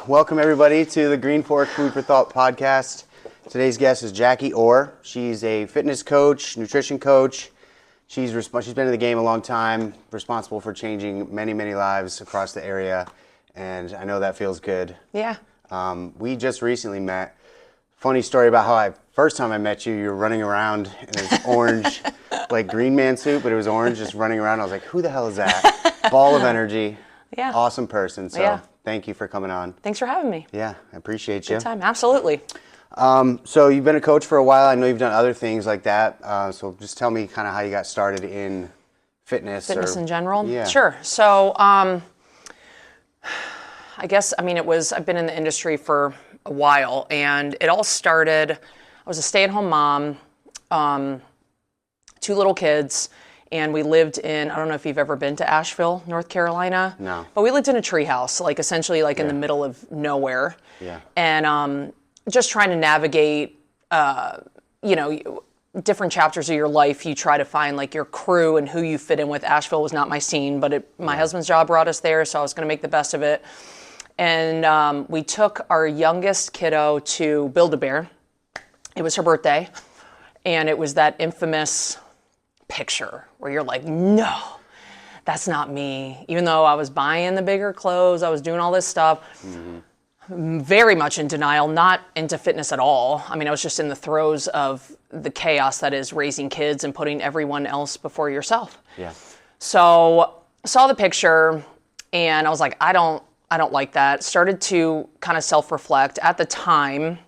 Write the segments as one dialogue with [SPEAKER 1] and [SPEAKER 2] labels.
[SPEAKER 1] welcome everybody to the Greenfork Food for Thought podcast. Today's guest is Jackie Orr. She's a fitness coach, nutrition coach. She's been in the game a long time, responsible for changing many, many lives across the area, and I know that feels good.
[SPEAKER 2] Yeah.
[SPEAKER 1] We just recently met. Funny story about how first time I met you, you were running around in this orange, like Green Man suit, but it was orange, just running around. I was like, who the hell is that? Ball of energy.
[SPEAKER 2] Yeah.
[SPEAKER 1] Awesome person. So Thank you for coming on.
[SPEAKER 2] Thanks for having me.
[SPEAKER 1] Yeah, I appreciate you.
[SPEAKER 2] Good time. Absolutely.
[SPEAKER 1] So you've been a coach for a while. I know you've done other things like that. So just tell me kind of how you got started in fitness.
[SPEAKER 2] Fitness in general?
[SPEAKER 1] Yeah.
[SPEAKER 2] Sure. So I guess, I've been in the industry for a while, and it all started, I was a stay-at-home mom, 2 little kids, and we lived in, I don't know if you've ever been to Asheville, North Carolina.
[SPEAKER 1] No.
[SPEAKER 2] But we lived in a treehouse, like essentially like in the middle of nowhere.
[SPEAKER 1] Yeah.
[SPEAKER 2] And just trying to navigate, different chapters of your life. You try to find like your crew and who you fit in with. Asheville was not my scene, but my husband's job brought us there, so I was going to make the best of it. And we took our youngest kiddo to Build-A-Bear. It was her birthday, and it was that infamous picture where you're like, no, that's not me. Even though I was buying the bigger clothes, I was doing all this stuff, very much in denial, not into fitness at all. I was just in the throes of the chaos that is raising kids and putting everyone else before yourself.
[SPEAKER 1] Yeah.
[SPEAKER 2] So saw the picture and I was like, I don't like that. Started to kind of self-reflect. At the time,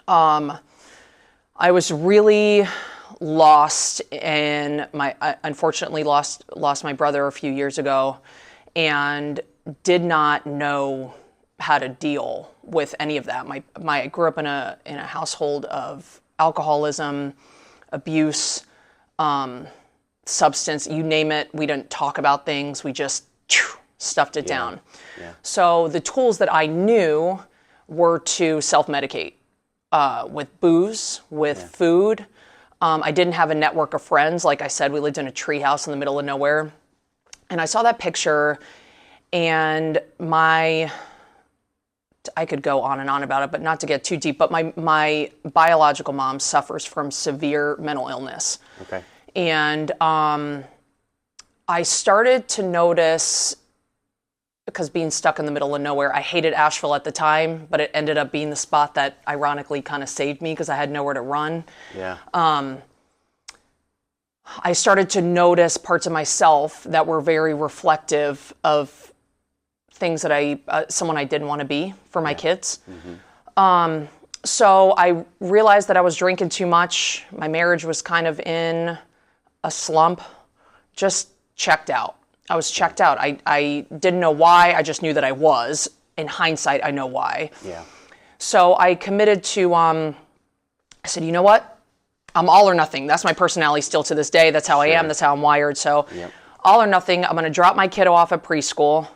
[SPEAKER 2] I was really lost, and I unfortunately lost my brother a few years ago, and did not know how to deal with any of that. I grew up in a household of alcoholism, abuse, substance, you name it. We didn't talk about things. We just stuffed it down. Yeah. So the tools that I knew were to self-medicate with booze, with food. I didn't have a network of friends. Like I said, we lived in a treehouse in the middle of nowhere. And I saw that picture, and I could go on and on about it, but not to get too deep, but my biological mom suffers from severe mental illness.
[SPEAKER 1] Okay.
[SPEAKER 2] And I started to notice, because being stuck in the middle of nowhere, I hated Asheville at the time, but it ended up being the spot that ironically kind of saved me because I had nowhere to run.
[SPEAKER 1] Yeah.
[SPEAKER 2] I started to notice parts of myself that were very reflective of things that someone I didn't want to be for my kids. Mm-hmm. So I realized that I was drinking too much. My marriage was kind of in a slump, just checked out. I was checked out. I didn't know why. I just knew that I was. In hindsight, I know why. Yeah. So I committed to, I said, you know what? I'm all or nothing. That's my personality still to this day. That's how I am. That's how I'm wired. So all or nothing. I'm going to drop my kiddo off at preschool,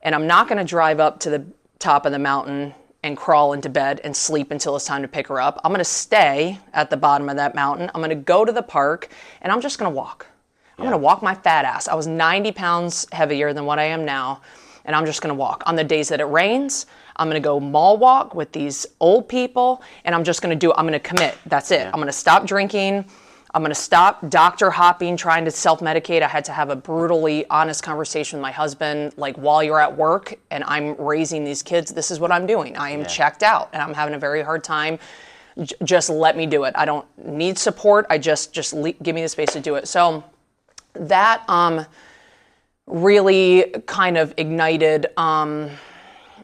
[SPEAKER 2] and I'm not going to drive up to the top of the mountain and crawl into bed and sleep until it's time to pick her up. I'm going to stay at the bottom of that mountain. I'm going to go to the park, and I'm just going to walk. I'm going to walk my fat ass. I was 90 pounds heavier than what I am now, and I'm just going to walk. On the days that it rains, I'm going to go mall walk with these old people, and I'm just going to I'm going to commit. That's it. I'm going to stop drinking. I'm going to stop doctor hopping, trying to self-medicate. I had to have a brutally honest conversation with my husband, like, while you're at work and I'm raising these kids, this is what I'm doing. I am checked out, and I'm having a very hard time. Just let me do it. I don't need support. Just give me the space to do it. So that really kind of ignited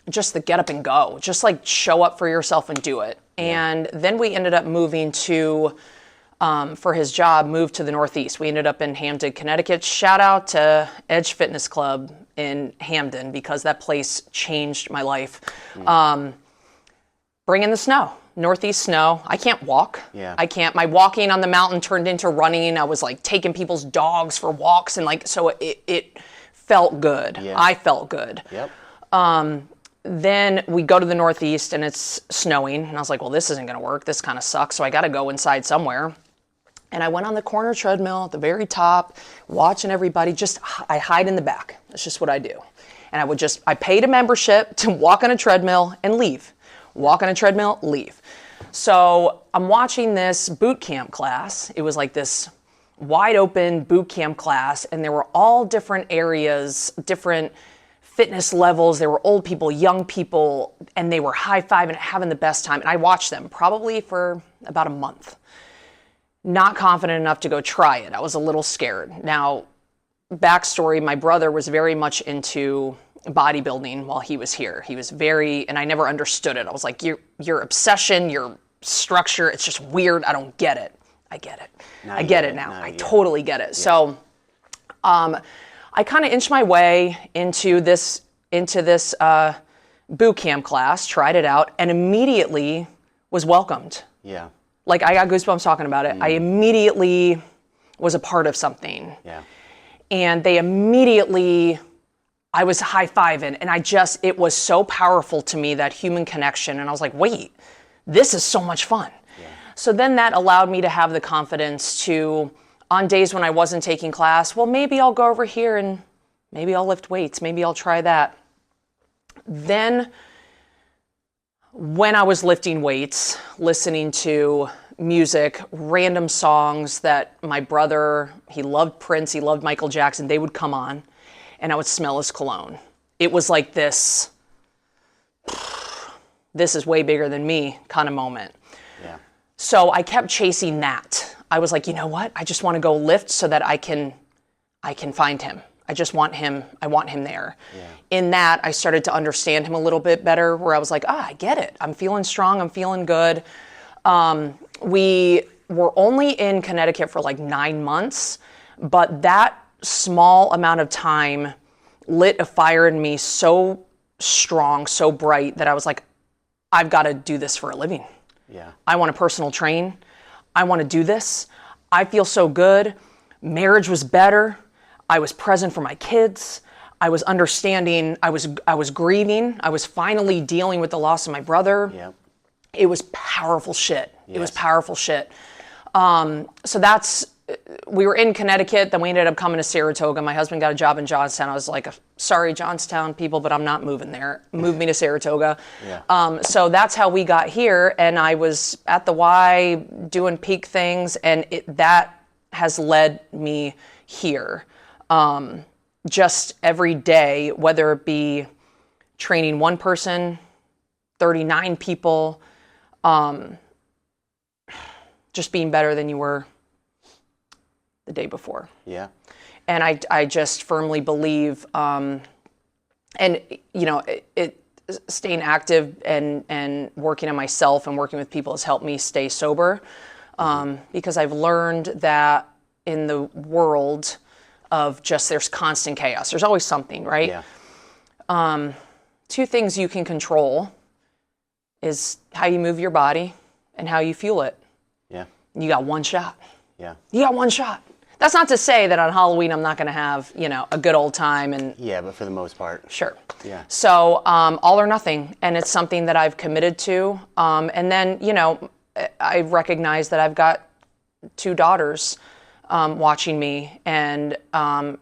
[SPEAKER 2] just the get up and go, just like show up for yourself and do it. And then we ended up moving to, for his job, moved to the Northeast. We ended up in Hamden, Connecticut. Shout out to Edge Fitness Club in Hamden, because that place changed my life. Bring in the snow. Northeast snow. I can't walk.
[SPEAKER 1] Yeah.
[SPEAKER 2] I can't. My walking on the mountain turned into running. I was like taking people's dogs for walks, and like, so it felt good. Yeah. I felt good.
[SPEAKER 1] Yep.
[SPEAKER 2] Then we go to the Northeast and it's snowing, and I was like, well, this isn't going to work. This kind of sucks. So I got to go inside somewhere. And I went on the corner treadmill at the very top, watching everybody. I hide in the back. That's just what I do. And I paid a membership to walk on a treadmill and leave. Walk on a treadmill, leave. So I'm watching this boot camp class. It was like this wide open boot camp class, and there were all different areas, different fitness levels. There were old people, young people, and they were high-fiving and having the best time. And I watched them probably for about a month. Not confident enough to go try it. I was a little scared. Now, backstory, my brother was very much into bodybuilding while he was here. He was and I never understood it. I was like, your obsession, your structure, it's just weird. I don't get it. I get it. I get it now. I totally get it. Yeah. So I kind of inched my way into this boot camp class, tried it out, and immediately was welcomed.
[SPEAKER 1] Yeah.
[SPEAKER 2] Like, I got goosebumps talking about it. I immediately was a part of something.
[SPEAKER 1] Yeah.
[SPEAKER 2] And I was high-fiving, and it was so powerful to me, that human connection. And I was like, wait, this is so much fun. Yeah. So then that allowed me to have the confidence to, on days when I wasn't taking class, well, maybe I'll go over here and maybe I'll lift weights. Maybe I'll try that. Then when I was lifting weights, listening to music, random songs that my brother, he loved Prince, he loved Michael Jackson, they would come on, and I would smell his cologne. It was like this is way bigger than me kind of moment. Yeah. So I kept chasing that. I was like, you know what? I just want to go lift so that I can find him. I want him there. Yeah. In that, I started to understand him a little bit better, where I was like, I get it. I'm feeling strong. I'm feeling good. We were only in Connecticut for like 9 months, but that small amount of time lit a fire in me so strong, so bright, that I was like, I've got to do this for a living. Yeah. I want to personal train. I want to do this. I feel so good. Marriage was better. I was present for my kids. I was understanding. I was grieving. I was finally dealing with the loss of my brother. Yeah. It was powerful shit. Yes. It was powerful shit. So we were in Connecticut, then we ended up coming to Saratoga. My husband got a job in Johnstown. I was like, sorry, Johnstown people, but I'm not moving there. Move me to Saratoga. Yeah. So that's how we got here. And I was at the Y doing peak things, and that has led me here. Just every day, whether it be training one person, 39 people, just being better than you were the day before. Yeah. And I just firmly believe, and you know, staying active and working on myself and working with people has helped me stay sober, because I've learned that in the world of just, there's constant chaos. There's always something, right? Yeah. Two things you can control is how you move your body and how you fuel it. Yeah. You got one shot. Yeah. You got one shot. That's not to say that on Halloween I'm not going to have, you know, a good old time. And
[SPEAKER 1] yeah, but for the most part.
[SPEAKER 2] Sure. Yeah. So all or nothing, and it's something that I've committed to. And then, you know, I recognize that I've got 2 daughters watching me, and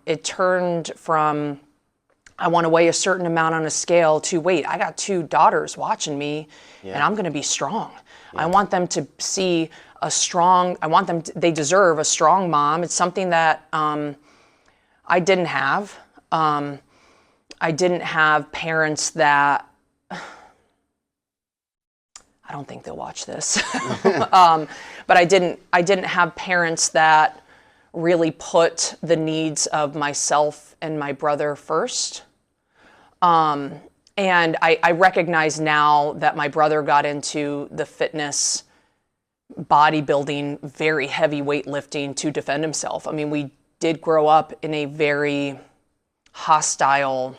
[SPEAKER 2] it turned from, I want to weigh a certain amount on a scale, to wait, I got 2 daughters watching me, and I'm going to be strong. Yeah. I want them to see they deserve a strong mom. It's something that I didn't have. I didn't have parents that, I don't think they'll watch this, but I didn't have parents that really put the needs of myself and my brother first. And I recognize now that my brother got into the fitness, bodybuilding, very heavy weightlifting to defend himself. I mean, we did grow up in a very hostile,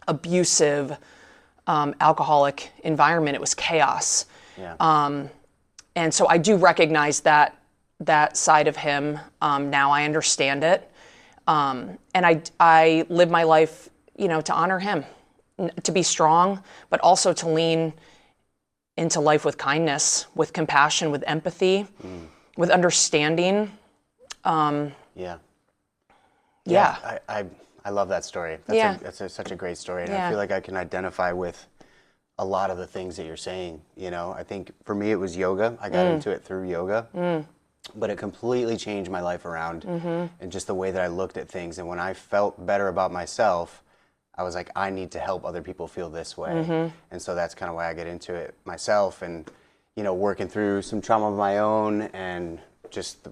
[SPEAKER 2] abusive, alcoholic environment. It was chaos. Yeah. And so I do recognize that side of him. Now I understand it. And I live my life, you know, to honor him, to be strong, but also to lean into life with kindness, with compassion, with empathy, with understanding. Yeah.
[SPEAKER 1] I I love that story. That's such a great story. And I feel like I can identify with a lot of the things that you're saying. You know, I think for me, it was yoga. I got into it through yoga, but it completely changed my life around and just the way that I looked at things. And when I felt better about myself, I was like, I need to help other people feel this way. And so that's kind of why I get into it myself, and, you know, working through some trauma of my own, and just,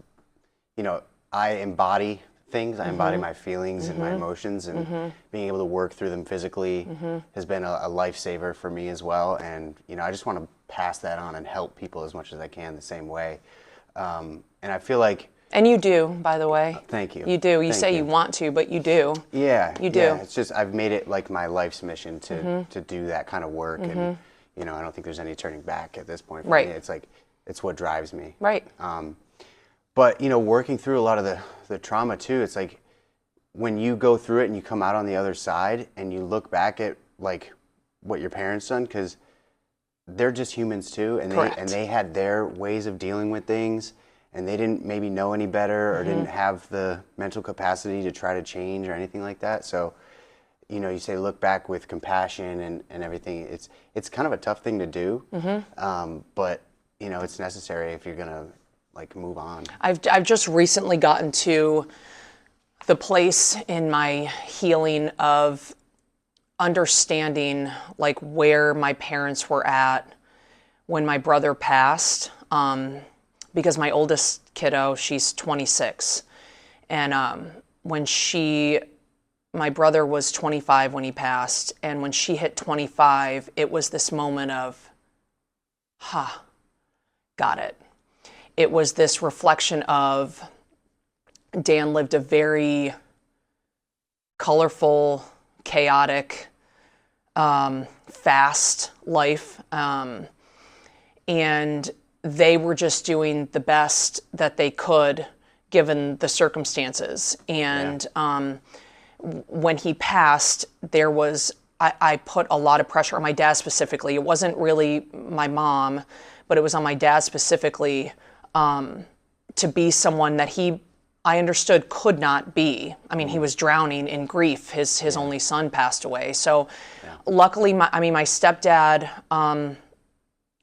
[SPEAKER 1] you know, I embody things. I embody my feelings and my emotions, and being able to work through them physically has been a lifesaver for me as well. And, you know, I just want to pass that on and help people as much as I can the same way. And I feel like...
[SPEAKER 2] And you do, by the way.
[SPEAKER 1] Thank you.
[SPEAKER 2] You do. You say you want to, but you do.
[SPEAKER 1] Yeah.
[SPEAKER 2] You do.
[SPEAKER 1] Yeah. It's just, I've made it like my life's mission to do that kind of work. And, you know, I don't think there's any turning back at this point for me. It's like, it's what drives me.
[SPEAKER 2] Right.
[SPEAKER 1] But, you know, working through a lot of the trauma too, it's like when you go through it and you come out on the other side and you look back at like what your parents done, because they're just humans too, and they had their ways of dealing with things, and they didn't maybe know any better or didn't have the mental capacity to try to change or anything like that. So, you know, you say look back with compassion and everything. It's kind of a tough thing to do, but, you know, it's necessary if you're gonna like move on.
[SPEAKER 2] I've just recently gotten to the place in my healing of understanding like where my parents were at when my brother passed, because my oldest kiddo, she's 26, and when my brother was 25 when he passed, and when she hit 25, it was this moment of, got it. It was this reflection of Dan lived a very colorful, chaotic, fast life. And they were just doing the best that they could given the circumstances. And when he passed, there was, I put a lot of pressure on my dad specifically. It wasn't really my mom, but it was on my dad specifically, to be someone that I understood could not be. I mean, he was drowning in grief. His only son passed away. So luckily, my stepdad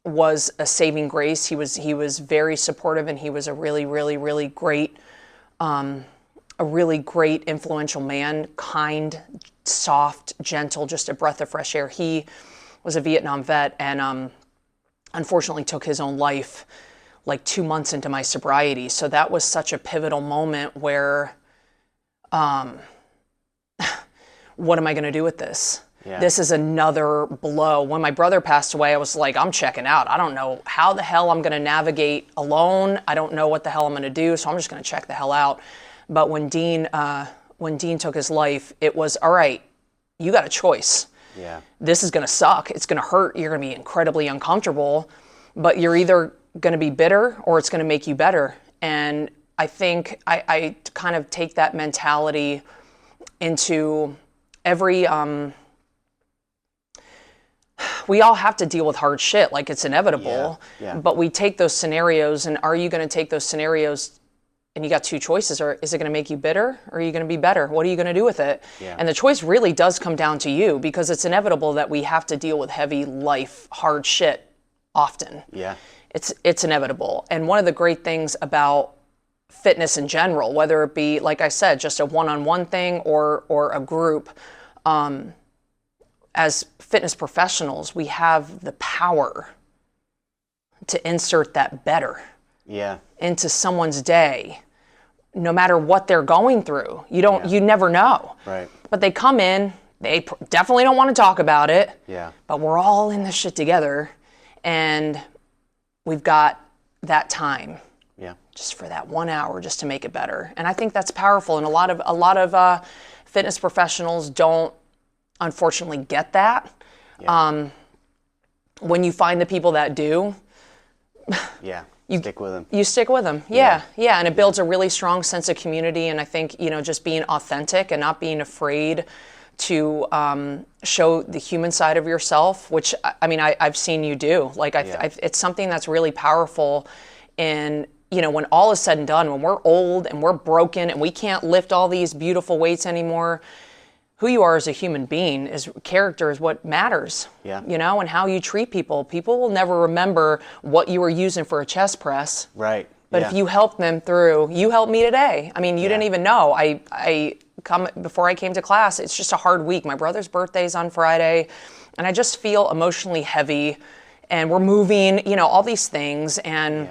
[SPEAKER 2] was a saving grace. He was very supportive, and he was a really, really, really great, influential man, kind, soft, gentle, just a breath of fresh air. He was a Vietnam vet, and unfortunately took his own life like 2 months into my sobriety. So that was such a pivotal moment where, what am I going to do with this? Yeah. This is another blow. When my brother passed away, I was like, I'm checking out. I don't know how the hell I'm going to navigate alone. I don't know what the hell I'm going to do. So I'm just going to check the hell out. But when Dean took his life, it was, all right, you got a choice.
[SPEAKER 1] Yeah.
[SPEAKER 2] This is going to suck. It's going to hurt. You're going to be incredibly uncomfortable, but you're either going to be bitter or it's going to make you better. And I think I kind of take that mentality into every, we all have to deal with hard shit, like it's inevitable, but we take those scenarios, and are you going to take those scenarios, and you got two choices, or is it going to make you bitter, or are you going to be better? What are you going to do with it? Yeah. And the choice really does come down to you, because it's inevitable that we have to deal with heavy life, hard shit often.
[SPEAKER 1] Yeah.
[SPEAKER 2] It's inevitable. And one of the great things about fitness in general, whether it be, like I said, just a one-on-one thing or a group, as fitness professionals, we have the power to insert that better into someone's day, no matter what they're going through. You never know.
[SPEAKER 1] Right.
[SPEAKER 2] But they come in, they definitely don't want to talk about it.
[SPEAKER 1] Yeah.
[SPEAKER 2] But we're all in this shit together, and we've got that time.
[SPEAKER 1] Yeah.
[SPEAKER 2] Just for that 1 hour, just to make it better. And I think that's powerful. And a lot of fitness professionals don't, unfortunately, get that. Yeah. When you find the people that do,
[SPEAKER 1] you stick with them.
[SPEAKER 2] You stick with them. Yeah. And it builds a really strong sense of community. And I think, just being authentic and not being afraid to show the human side of yourself, which I've seen you do. Like it's something that's really powerful. And when all is said and done, when we're old and we're broken and we can't lift all these beautiful weights anymore, who you are as a human being character is what matters.
[SPEAKER 1] Yeah.
[SPEAKER 2] You know, and how you treat people. People will never remember what you were using for a chest press.
[SPEAKER 1] Right.
[SPEAKER 2] But if you help them through, you helped me today. I mean, you didn't even know. Before I came to class, it's just a hard week. My brother's birthday's on Friday, and I just feel emotionally heavy, and we're moving, you know, all these things. And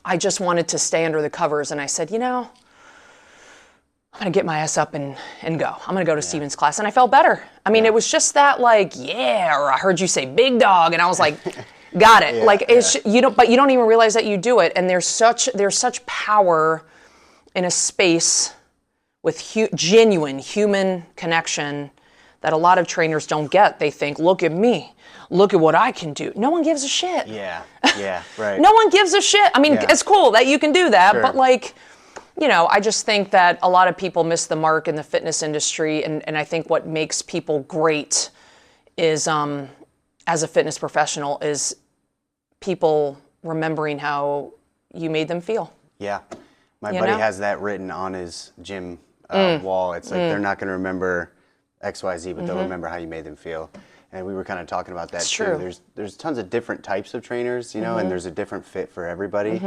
[SPEAKER 2] I just wanted to stay under the covers. And I said, you know, I'm going to get my ass up and go. I'm going to go to Steven's class. And I felt better. I mean, it was just that like, or I heard you say big dog. And I was like, got it. You don't, but you don't even realize that you do it. And there's such power in a space with genuine human connection that a lot of trainers don't get. They think, look at me. Look at what I can do. No one gives a shit.
[SPEAKER 1] Yeah, right.
[SPEAKER 2] No one gives a shit. I mean, it's cool that you can do that, but like, you know, I just think that a lot of people miss the mark in the fitness industry, and I think what makes people great is, as a fitness professional, is people remembering how you made them feel.
[SPEAKER 1] Yeah. My buddy has that written on his gym wall. It's like they're not going to remember XYZ, but they'll remember how you made them feel. And we were kind of talking about that too.
[SPEAKER 2] True.
[SPEAKER 1] There's tons of different types of trainers, you know, and there's a different fit for everybody.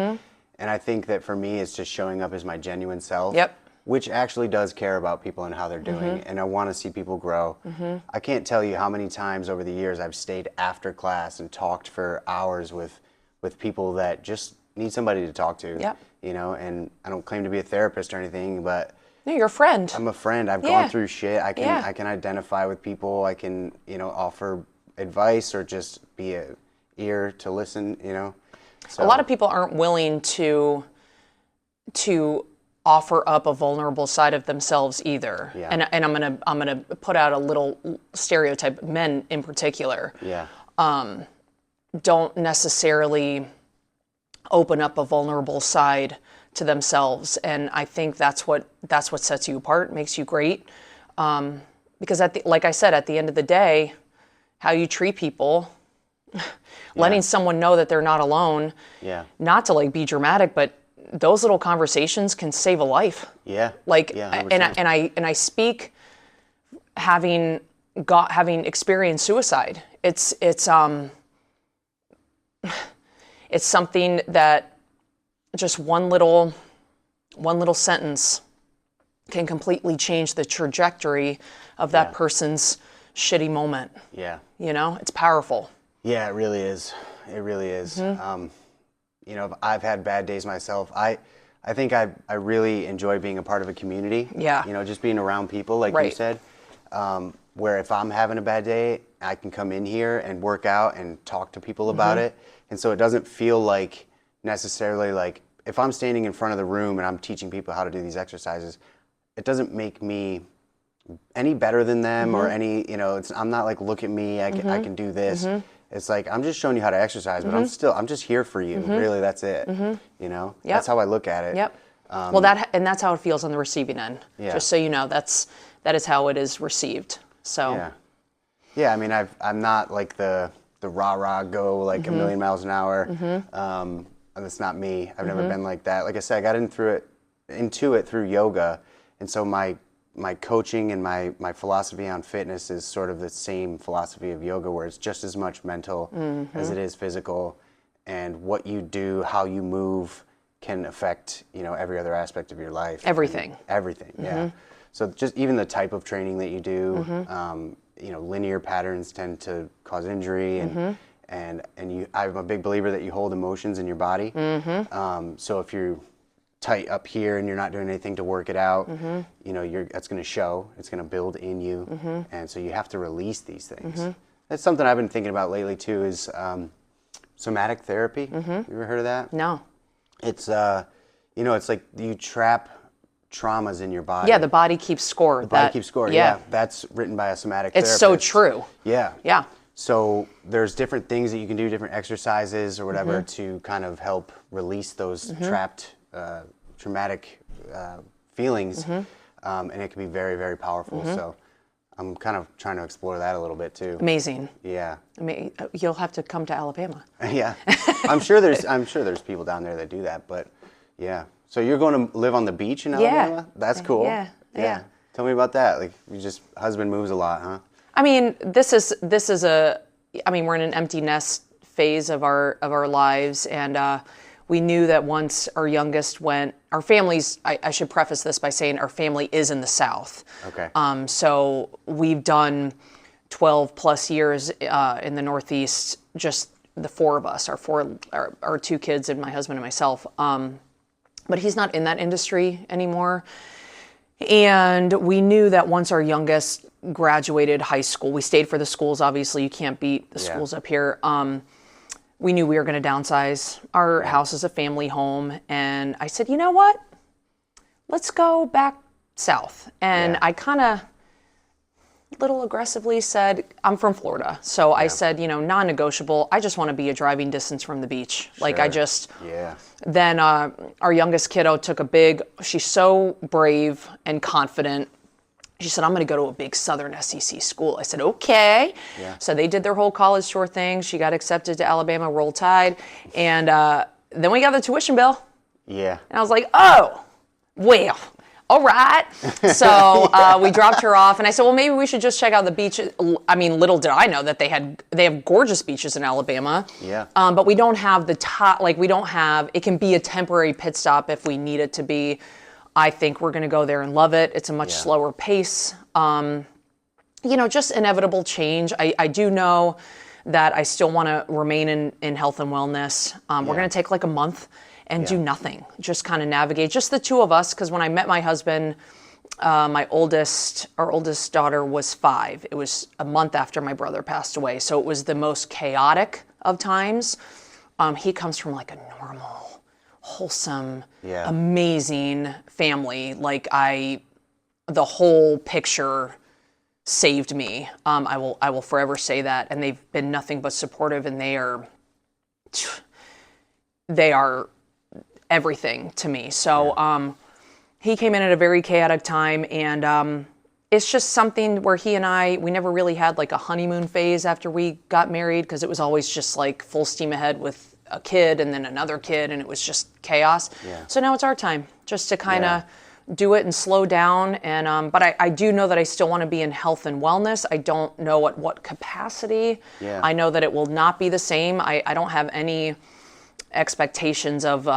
[SPEAKER 1] And I think that for me, it's just showing up as my genuine self, which actually does care about people and how they're doing. And I want to see people grow. I can't tell you how many times over the years I've stayed after class and talked for hours with people that just need somebody to talk to, you know, and I don't claim to be a therapist or anything, but
[SPEAKER 2] no, you're a friend.
[SPEAKER 1] I'm a friend. I've gone through shit. I can identify with people. I can, you know, offer advice or just be a ear to listen, you know. So.
[SPEAKER 2] A lot of people aren't willing to offer up a vulnerable side of themselves either. And I'm gonna put out a little stereotype. Men in particular, don't necessarily open up a vulnerable side to themselves, and I think that's what sets you apart, makes you great. Because like I said, at the end of the day, how you treat people. Letting someone know that they're not alone. Not to like be dramatic, but those little conversations can save a life. Like, and I speak having experienced suicide. It's something that just one little sentence can completely change the trajectory of that person's shitty moment. You know, it's powerful.
[SPEAKER 1] Yeah, it really is. It really is. You know, I've had bad days myself. I think I really enjoy being a part of a community. You know, just being around people, like you said, where if I'm having a bad day, I can come in here and work out and talk to people about it. And so it doesn't feel like necessarily like if I'm standing in front of the room and I'm teaching people how to do these exercises, it doesn't make me any better than them or any, you know, I'm not like, look at me, I can do this. It's like, I'm just showing you how to exercise, but I'm just here for you. Really, that's it. You know, that's how I look at it.
[SPEAKER 2] Well, that's how it feels on the receiving end. Just so you know, that is how it is received. So.
[SPEAKER 1] Yeah. I mean, I'm not like the rah-rah go like a million miles an hour. That's not me. I've never been like that. Like I said, I got into it through yoga. And so my coaching and my philosophy on fitness is sort of the same philosophy of yoga, where it's just as much mental as it is physical, and what you do, how you move can affect, you know, every other aspect of your life.
[SPEAKER 2] Everything.
[SPEAKER 1] Yeah. So just even the type of training that you do, you know, linear patterns tend to cause injury, and I'm a big believer that you hold emotions in your body. So if you're tight up here and you're not doing anything to work it out, you know, that's going to show. It's going to build in you, and so you have to release these things. That's something I've been thinking about lately too. Is somatic therapy. You ever heard of that?
[SPEAKER 2] No.
[SPEAKER 1] It's you know, it's like you trap traumas in your body.
[SPEAKER 2] Yeah, the body keeps score.
[SPEAKER 1] The body keeps score. Yeah, that's written by a somatic therapist.
[SPEAKER 2] It's so true.
[SPEAKER 1] Yeah. So there's different things that you can do, different exercises or whatever to kind of help release those trapped traumatic feelings, and it can be very, very powerful. So I'm kind of trying to explore that a little bit too.
[SPEAKER 2] Amazing.
[SPEAKER 1] Yeah.
[SPEAKER 2] I mean, you'll have to come to Alabama.
[SPEAKER 1] Yeah. I'm sure there's people down there that do that, but yeah. So you're going to live on the beach in Alabama? That's cool.
[SPEAKER 2] Yeah.
[SPEAKER 1] Tell me about that. Like, husband moves a lot, huh?
[SPEAKER 2] I mean, we're in an empty nest phase of our lives, and we knew that once our youngest went, our families, I should preface this by saying our family is in the South.
[SPEAKER 1] Okay.
[SPEAKER 2] So we've done 12 plus years in the Northeast, just the four of us, our two kids and my husband and myself. But he's not in that industry anymore. And we knew that once our youngest graduated high school, we stayed for the schools. Obviously, you can't beat the schools up here. We knew we were going to downsize. Our house is a family home. And I said, you know what? Let's go back south. And I kind of little aggressively said, I'm from Florida. So I said, non-negotiable. I just want to be a driving distance from the beach. Like Then our youngest kiddo took she's so brave and confident. She said, I'm going to go to a big Southern SEC school. I said, okay. Yeah. So they did their whole college tour thing. She got accepted to Alabama, Roll Tide. And then we got the tuition bill. Yeah. And I was like, oh, well, all right. So we dropped her off. And I said, well, maybe we should just check out the beach. I mean, little did I know that they have gorgeous beaches in Alabama. Yeah. But we don't have it can be a temporary pit stop if we need it to be. I think we're going to go there and love it. It's a much slower pace. Just inevitable change. I do know that I still want to remain in health and wellness. We're going to take like a month and do nothing. Just kind of navigate. Just the two of us, because when I met my husband, our oldest daughter was 5. It was a month after my brother passed away. So it was the most chaotic of times. He comes from like a normal, wholesome, amazing family. The whole picture saved me. I will forever say that. And they've been nothing but supportive, and they are everything to me. So he came in at a very chaotic time, and it's just something where he and we never really had like a honeymoon phase after we got married, because it was always just like full steam ahead with a kid and then another kid, and it was just chaos. Yeah. So now it's our time just to kind of do it and slow down. And but I do know that I still want to be in health and wellness. I don't know at what capacity. Yeah. I know that it will not be the same. I don't have any expectations of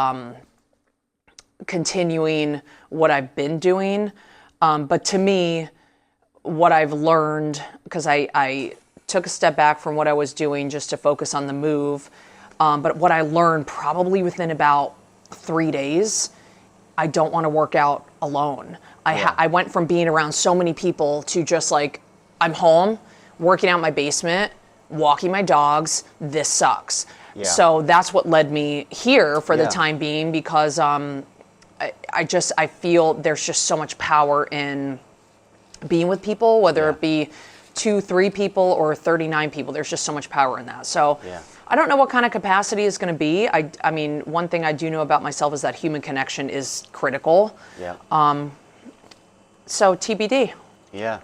[SPEAKER 2] continuing what I've been doing. But to me, what I've learned, because I took a step back from what I was doing just to focus on the move. But what I learned probably within about 3 days, I don't want to work out alone. I went from being around so many people to just like, I'm home, working out in my basement, walking my dogs. This sucks. Yeah. So that's what led me here for the time being, because I feel there's just so much power in being with people, whether it be 2, 3 people or 39 people. There's just so much power in that. So I don't know what kind of capacity is going to be. I mean, one thing I do know about myself is that human connection is critical. Yeah. So TBD. Yeah.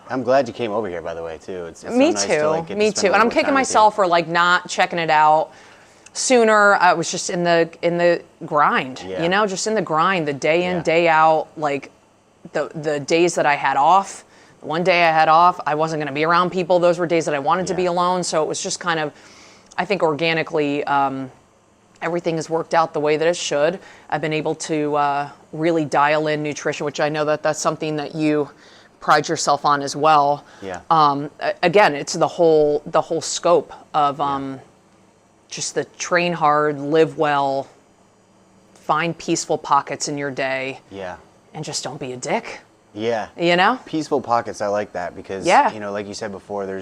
[SPEAKER 1] I'm glad you came over here, by the way, too. It's
[SPEAKER 2] me
[SPEAKER 1] so nice
[SPEAKER 2] too.
[SPEAKER 1] To, like, get
[SPEAKER 2] me
[SPEAKER 1] to spend
[SPEAKER 2] too. And I'm kicking myself for like not checking it out sooner. I was just in the grind. Just in the grind, the day in, day out. Like the days that I had off. One day I had off, I wasn't going to be around people. Those were days that I wanted to be alone. So it was just kind of, I think organically, everything has worked out the way that it should. I've been able to really dial in nutrition, which I know that that's something that you pride yourself on as well. Yeah. Again, it's the whole scope of just the train hard, live well, find peaceful pockets in your day. Yeah. And just don't be a dick. Yeah.
[SPEAKER 1] Peaceful pockets, I like that, because, like you said before,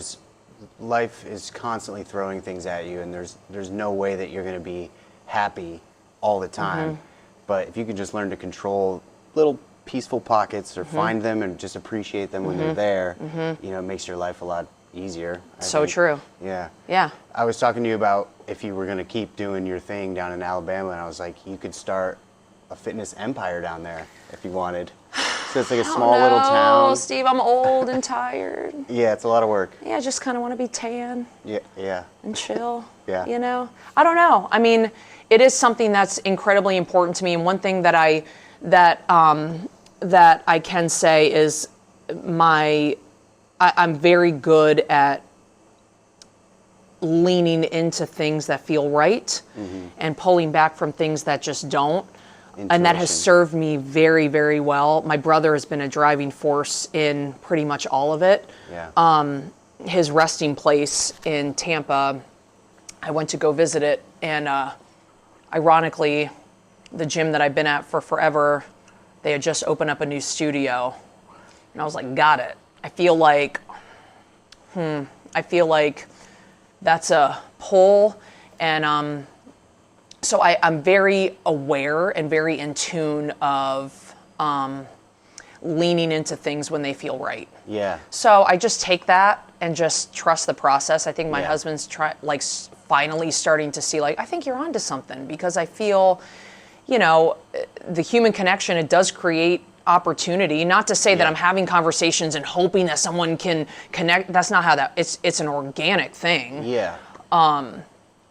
[SPEAKER 1] life is constantly throwing things at you, and there's no way that you're going to be happy all the time. Mm-hmm. But if you can just learn to control little peaceful pockets, or find them and just appreciate them when they're there, it makes your life a lot easier. I think.
[SPEAKER 2] True.
[SPEAKER 1] Yeah. Yeah. I was talking to you about if you were going to keep doing your thing down in Alabama, and I was like, you could start a fitness empire down there if you wanted. So it's like a small little town.
[SPEAKER 2] Steve, I'm old and tired.
[SPEAKER 1] Yeah, it's a lot of work.
[SPEAKER 2] Yeah, I just kind of want to be tan.
[SPEAKER 1] Yeah.
[SPEAKER 2] And chill. Yeah. I don't know. I mean, it is something that's incredibly important to me. And one thing that that I can say is I'm very good at leaning into things that feel right and pulling back from things that just don't. And that has served me very, very well. My brother has been a driving force in pretty much all of it.
[SPEAKER 1] Yeah.
[SPEAKER 2] His resting place in Tampa, I went to go visit it, and ironically, the gym that I've been at for forever, they had just opened up a new studio. And I was like, got it. I feel like that's a pull. And so I'm very aware and very in tune of leaning into things when they feel right.
[SPEAKER 1] Yeah.
[SPEAKER 2] So I just take that and just trust the process. I think my
[SPEAKER 1] Yeah.
[SPEAKER 2] husband's finally starting to see, like, I think you're onto something, because I feel, the human connection, it does create opportunity. Not to say that I'm having conversations and hoping that someone can connect. That's not how it's an organic thing.
[SPEAKER 1] Yeah.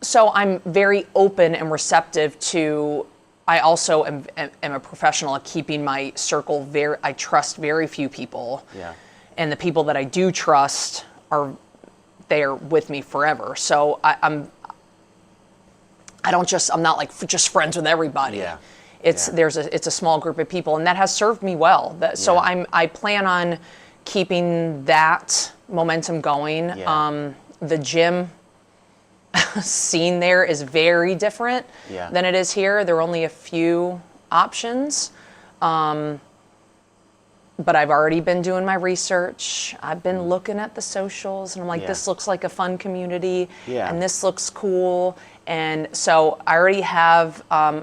[SPEAKER 2] So I'm very open and receptive to, I also am a professional at keeping my circle I trust very few people.
[SPEAKER 1] Yeah.
[SPEAKER 2] And the people that I do trust they are with me forever. So I'm not like just friends with everybody.
[SPEAKER 1] Yeah.
[SPEAKER 2] It's a small group of people, and that has served me well. So I plan on keeping that momentum going.
[SPEAKER 1] Yeah.
[SPEAKER 2] The gym scene there is very different than it is here. There are only a few options. But I've already been doing my research. I've been looking at the socials, and I'm like, this looks like a fun community, and this looks cool. And so I already have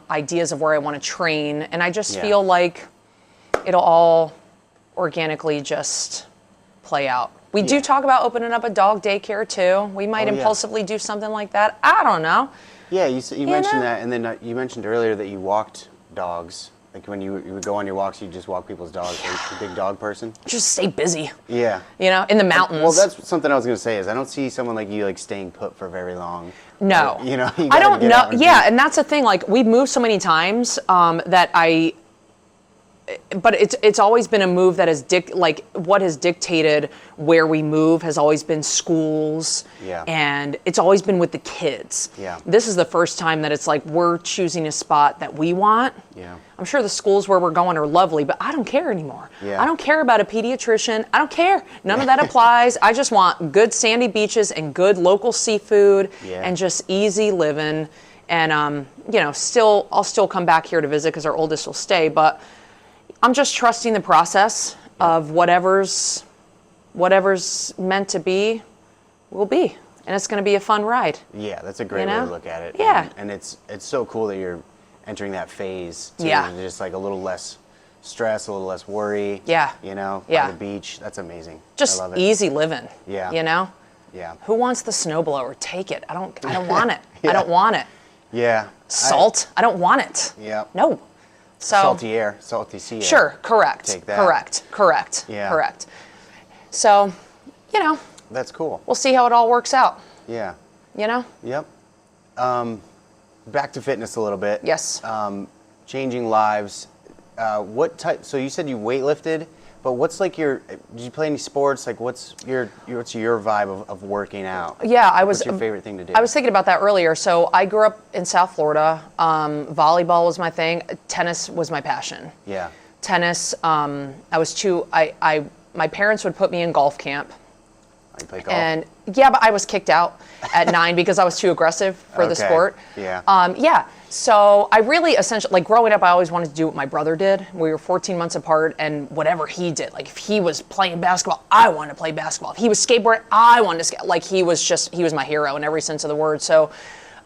[SPEAKER 2] ideas of where I want to train, and I just feel like it'll all organically just play out. We do talk about opening up a dog daycare too. We might impulsively do something like that. I don't know.
[SPEAKER 1] Yeah, you mentioned that, and then you mentioned earlier that you walked dogs. Like when you would go on your walks, you just walk people's dogs. Are you a big dog person?
[SPEAKER 2] Just stay busy.
[SPEAKER 1] Yeah.
[SPEAKER 2] In the mountains.
[SPEAKER 1] Well, that's something I was going to say is I don't see someone like you staying put for very long.
[SPEAKER 2] No.
[SPEAKER 1] You
[SPEAKER 2] I don't know. Yeah, and that's the thing. Like, we've moved so many times but it's always been a move that has what has dictated where we move has always been schools.
[SPEAKER 1] Yeah.
[SPEAKER 2] And it's always been with the kids.
[SPEAKER 1] Yeah.
[SPEAKER 2] This is the first time that it's like we're choosing a spot that we want.
[SPEAKER 1] Yeah.
[SPEAKER 2] I'm sure the schools where we're going are lovely, but I don't care anymore.
[SPEAKER 1] Yeah.
[SPEAKER 2] I don't care about a pediatrician. I don't care. None of that applies. I just want good sandy beaches and good local seafood and just easy living. And I'll still come back here to visit because our oldest will stay, but I'm just trusting the process of whatever's meant to be will be, and it's going to be a fun ride.
[SPEAKER 1] Yeah, that's a great way to look at it.
[SPEAKER 2] Yeah.
[SPEAKER 1] And it's so cool that you're entering that phase too.
[SPEAKER 2] Yeah.
[SPEAKER 1] Just like a little less stress, a little less worry.
[SPEAKER 2] Yeah.
[SPEAKER 1] By the beach. That's amazing.
[SPEAKER 2] Just
[SPEAKER 1] I love it.
[SPEAKER 2] easy living.
[SPEAKER 1] Yeah. Yeah.
[SPEAKER 2] Who wants the snowblower? Take it. I don't want it. I don't want it.
[SPEAKER 1] Yeah.
[SPEAKER 2] Salt? I don't want it.
[SPEAKER 1] Yeah.
[SPEAKER 2] No. So
[SPEAKER 1] salty air, salty sea air.
[SPEAKER 2] Sure, correct.
[SPEAKER 1] Take that.
[SPEAKER 2] Correct.
[SPEAKER 1] Yeah.
[SPEAKER 2] Correct. So,
[SPEAKER 1] That's cool.
[SPEAKER 2] we'll see how it all works out.
[SPEAKER 1] Yeah.
[SPEAKER 2] Yep.
[SPEAKER 1] Back to fitness a little bit.
[SPEAKER 2] Yes.
[SPEAKER 1] Changing lives. What type? So you said you weightlifted, but what's like did you play any sports? Like what's your vibe of working out?
[SPEAKER 2] Yeah,
[SPEAKER 1] What's your favorite thing to do?
[SPEAKER 2] I was thinking about that earlier. So I grew up in South Florida. Volleyball was my thing. Tennis was my passion.
[SPEAKER 1] Yeah.
[SPEAKER 2] Tennis. My parents would put me in golf camp.
[SPEAKER 1] You play golf?
[SPEAKER 2] And but I was kicked out at 9 because I was too aggressive for the sport.
[SPEAKER 1] Yeah.
[SPEAKER 2] So I really essentially, growing up, I always wanted to do what my brother did. We were 14 months apart, and whatever he did, if he was playing basketball, I wanted to play basketball. If he was skateboarding, I wanted to skate. He was my hero in every sense of the word. So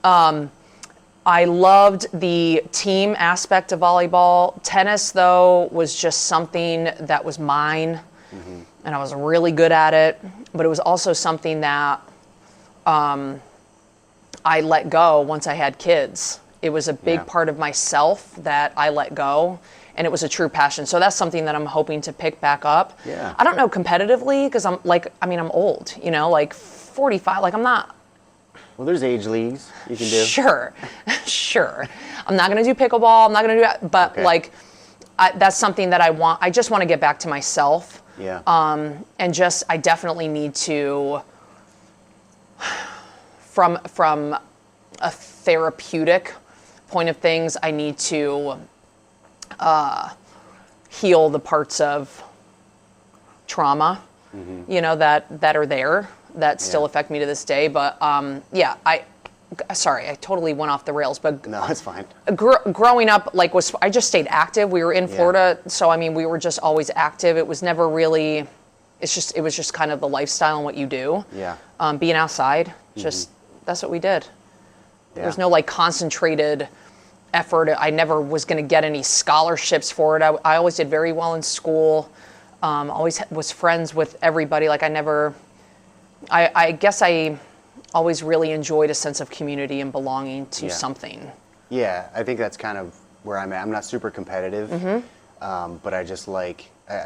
[SPEAKER 2] I loved the team aspect of volleyball. Tennis, though, was just something that was mine, and I was really good at it. But it was also something that I let go once I had kids. It was a big part of myself that I let go, and it was a true passion. So that's something that I'm hoping to pick back up.
[SPEAKER 1] Yeah.
[SPEAKER 2] I don't know competitively because I'm old, 45. I'm not.
[SPEAKER 1] Well, there's age leagues you can do.
[SPEAKER 2] Sure. I'm not going to do pickleball. I'm not going to do that. But that's something that I just want to get back to myself.
[SPEAKER 1] Yeah.
[SPEAKER 2] And I definitely need to, from a therapeutic point of things, I need to heal the parts of trauma, that are there, that still affect me to this day. But sorry, I totally went off the rails, but
[SPEAKER 1] No, it's fine.
[SPEAKER 2] growing up, I just stayed active. We were in Florida, so I mean, we were just always active. It was never really, it was just kind of the lifestyle and what you do.
[SPEAKER 1] Yeah.
[SPEAKER 2] Being outside, that's what we did. There was no concentrated effort. I never was going to get any scholarships for it. I always did very well in school. Always was friends with everybody. I guess I always really enjoyed a sense of community and belonging to something.
[SPEAKER 1] Yeah, I think that's kind of where I'm at. I'm not super competitive, but I just I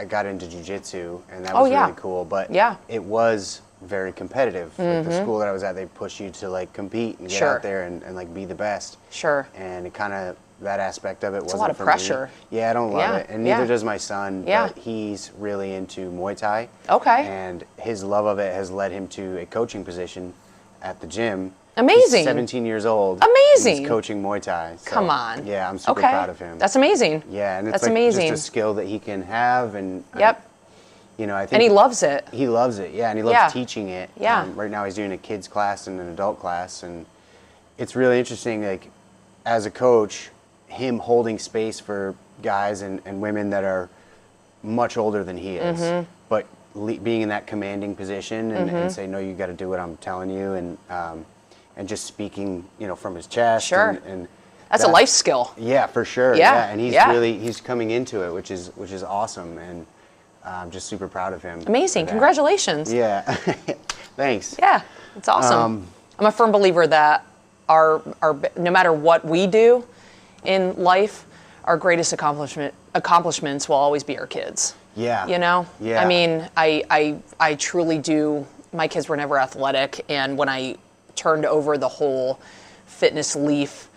[SPEAKER 1] got into jiu-jitsu, and that was really cool. But it was very competitive. The school that I was at, they push you to compete and get out there and be the best.
[SPEAKER 2] Sure.
[SPEAKER 1] And it kind of, that aspect of it wasn't
[SPEAKER 2] a lot of
[SPEAKER 1] for
[SPEAKER 2] pressure.
[SPEAKER 1] Me. Yeah, I don't love it. And neither does my son, but he's really into Muay Thai.
[SPEAKER 2] Okay.
[SPEAKER 1] And his love of it has led him to a coaching position at the gym.
[SPEAKER 2] Amazing.
[SPEAKER 1] He's 17 years old.
[SPEAKER 2] Amazing.
[SPEAKER 1] He's coaching Muay Thai. So,
[SPEAKER 2] come on.
[SPEAKER 1] Yeah, I'm super proud of him.
[SPEAKER 2] That's amazing.
[SPEAKER 1] Yeah, and it's
[SPEAKER 2] that's amazing.
[SPEAKER 1] just a skill that he can have, and I think.
[SPEAKER 2] And he loves it.
[SPEAKER 1] He loves it, yeah, and he loves teaching it.
[SPEAKER 2] Yeah.
[SPEAKER 1] Right now he's doing a kids class and an adult class, and it's really interesting. As a coach, him holding space for guys and women that are much older than he is, but being in that commanding position and say, no, you got to do what I'm telling you, and just speaking, from his chest.
[SPEAKER 2] Sure.
[SPEAKER 1] And
[SPEAKER 2] that's a life skill.
[SPEAKER 1] Yeah, for sure.
[SPEAKER 2] Yeah.
[SPEAKER 1] And he's coming into it, which is awesome, and I'm just super proud of him.
[SPEAKER 2] Amazing. Congratulations.
[SPEAKER 1] Yeah. Thanks.
[SPEAKER 2] Yeah, it's awesome. I'm a firm believer that our no matter what we do in life, our greatest accomplishments will always be our kids.
[SPEAKER 1] Yeah.
[SPEAKER 2] Yeah. I mean, I truly do. My kids were never athletic, and when I turned over the whole fitness leaf,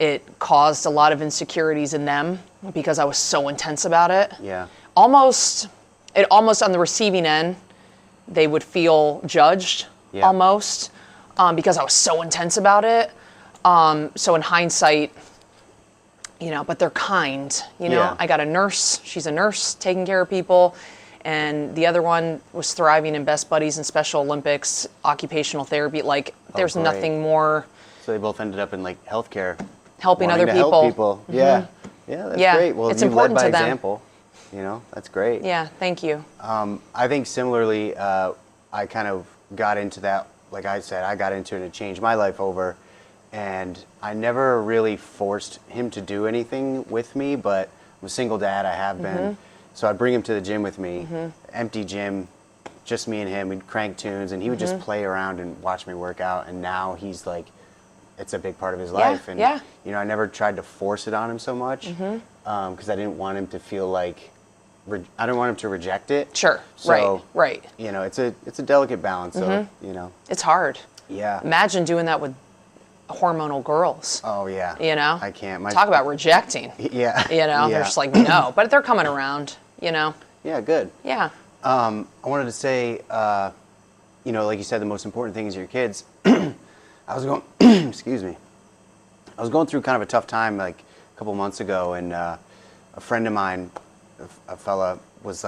[SPEAKER 2] it caused a lot of insecurities in them because I was so intense about it.
[SPEAKER 1] Yeah.
[SPEAKER 2] Almost on the receiving end, they would feel judged almost because I was so intense about it. So in hindsight, but they're kind, I got a nurse, she's a nurse taking care of people. And the other one was thriving in Best Buddies and Special Olympics, occupational therapy. There's nothing more.
[SPEAKER 1] So they both ended up in
[SPEAKER 2] healthcare. Helping other people.
[SPEAKER 1] Help people. Yeah. Yeah, that's great. Well,
[SPEAKER 2] it's
[SPEAKER 1] you led
[SPEAKER 2] important
[SPEAKER 1] by
[SPEAKER 2] to them.
[SPEAKER 1] example. That's great.
[SPEAKER 2] Yeah, thank you.
[SPEAKER 1] I think similarly, I kind of got into that, like I said, I got into it and it changed my life over. And I never really forced him to do anything with me, but I'm a single dad, I have been. So I'd bring him to the gym with me, empty gym, just me and him. We'd crank tunes, and he would just play around and watch me work out. And now he's it's a big part of his life. And, I never tried to force it on him so much because I didn't want him to feel I don't want him to reject it.
[SPEAKER 2] Sure.
[SPEAKER 1] So,
[SPEAKER 2] right.
[SPEAKER 1] It's a delicate balance. So,
[SPEAKER 2] It's hard.
[SPEAKER 1] Yeah.
[SPEAKER 2] Imagine doing that with hormonal girls.
[SPEAKER 1] Oh, yeah.
[SPEAKER 2] I
[SPEAKER 1] can't.
[SPEAKER 2] Talk about rejecting.
[SPEAKER 1] Yeah.
[SPEAKER 2] They're just no. But they're coming around,
[SPEAKER 1] Yeah, good.
[SPEAKER 2] Yeah.
[SPEAKER 1] I wanted to say, like you said, the most important thing is your kids. I was going, excuse me. I was going through kind of a tough time a couple months ago, and a friend of mine, a fella, was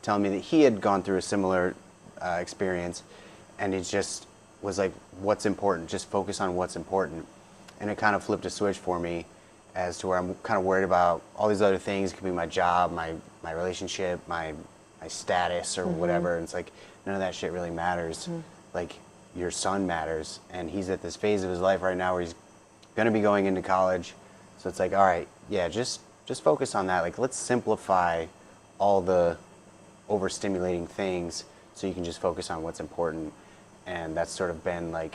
[SPEAKER 1] telling me that he had gone through a similar experience, and he just was what's important? Just focus on what's important. And it kind of flipped a switch for me as to where I'm kind of worried about all these other things. It could be my job, my relationship, my status, or whatever. And it's none of that shit really matters. Your son matters, and he's at this phase of his life right now where he's going to be going into college. So it's all right, yeah, just focus on that. Let's simplify all the overstimulating things so you can just focus on what's important. And that's sort of been my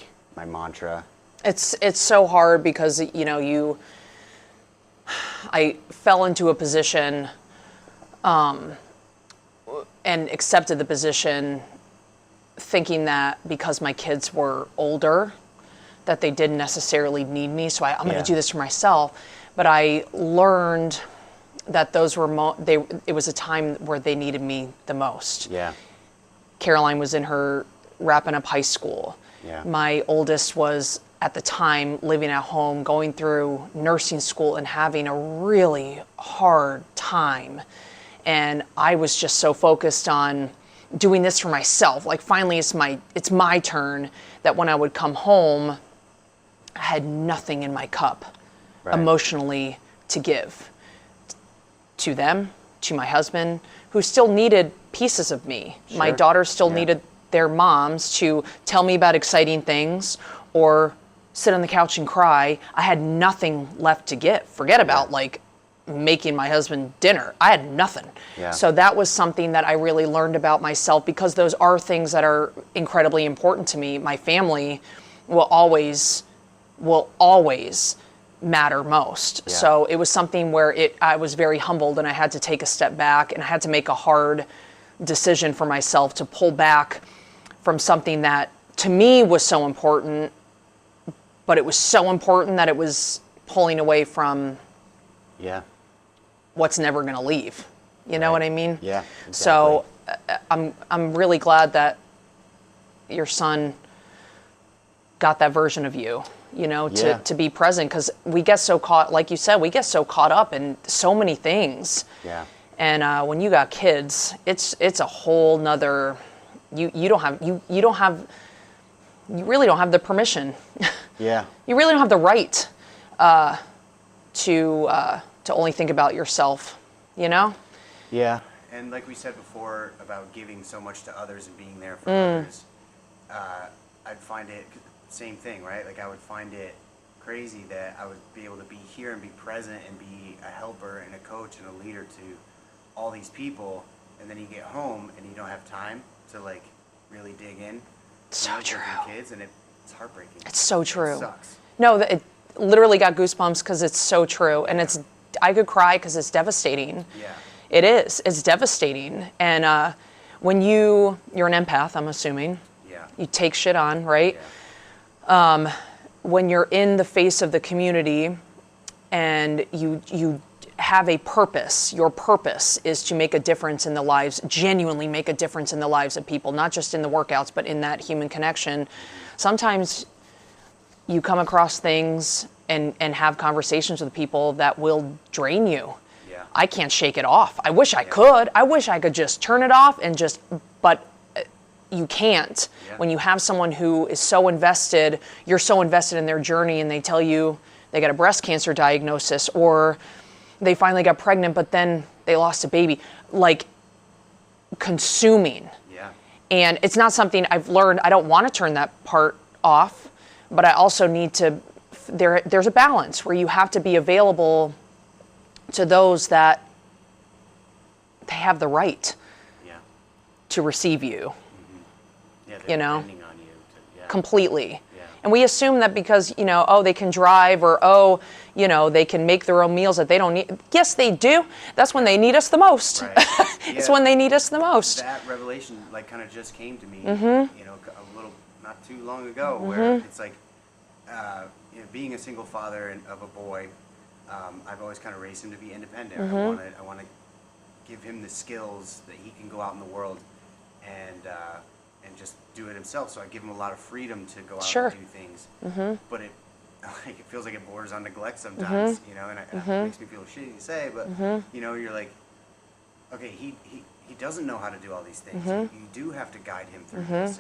[SPEAKER 1] mantra.
[SPEAKER 2] It's so hard because I fell into a position and accepted the position thinking that because my kids were older that they didn't necessarily need me, so I'm going to do this for myself. But I learned that those were it was a time where they needed me the most.
[SPEAKER 1] Yeah.
[SPEAKER 2] Caroline was wrapping up high school.
[SPEAKER 1] Yeah.
[SPEAKER 2] My oldest was at the time living at home, going through nursing school and having a really hard time. And I was just so focused on doing this for myself. Like finally it's my turn, that when I would come home, I had nothing in my cup emotionally to give to them, to my husband, who still needed pieces of me. Sure. My daughters still needed their moms to tell me about exciting things or sit on the couch and cry. I had nothing left to give. Forget about like making my husband dinner. I had nothing. Yeah. So that was something that I really learned about myself, because those are things that are incredibly important to me. My family will always matter most. Yeah. So it was something where I was very humbled, and I had to take a step back, and I had to make a hard decision for myself to pull back from something that to me was so important, but it was so important that it was pulling away from what's never going to leave. You know what I mean? Yeah. Exactly. So I'm really glad that your son got that version of you, to be present, because we get so caught, like you said, we get so caught up in so many things. Yeah. And when you got kids, it's a whole nother, you really don't have the permission. Yeah. You really don't have the right to only think about yourself, Yeah.
[SPEAKER 1] And like we said before about giving so much to others and being there for others, I'd find it same thing, right? Like I would find it crazy that I would be able to be here and be present and be a helper and a coach and a leader to all these people, and then you get home and you don't have time to like really dig in.
[SPEAKER 2] So true.
[SPEAKER 1] With your kids, and it's heartbreaking.
[SPEAKER 2] It's so true.
[SPEAKER 1] It sucks.
[SPEAKER 2] No, it literally got goosebumps because it's so true, and I could cry because it's devastating. Yeah. It is. It's devastating, and when you're an empath, I'm assuming. Yeah. You take shit on, right? Yeah. When you're in the face of the community and you have a purpose, your purpose is to make a difference in the lives, genuinely make a difference in the lives of people, not just in the workouts, but in that human connection. Sometimes you come across things and have conversations with people that will drain you. Yeah. I can't shake it off. I wish I could. I wish I could just turn it off and but you can't. Yeah. When you have someone who is so invested, you're so invested in their journey, and they tell you they got a breast cancer diagnosis, or they finally got pregnant, but then they lost a baby, like consuming. Yeah. And it's not something I've learned. I don't want to turn that part off, but I also need to, there's a balance where you have to be available to those that they have the right to receive you. Depending on you. Completely. Yeah. And we assume that because, they can drive, or, they can make their own meals, that they don't need. Yes, they do. That's when they need us the most. Right. It's when they need us the most.
[SPEAKER 1] That revelation, kind of just came to me, a little, not too long ago, where it's like, being a single father of a boy, I've always kind of raised him to be independent. I want to give him the skills that he can go out in the world and just do it himself. So I give him a lot of freedom to go out and do things. But it feels like it borders on neglect sometimes, and it makes me feel shitty to say, but you're like, okay, he doesn't know how to do all these things. You do have to guide him through this,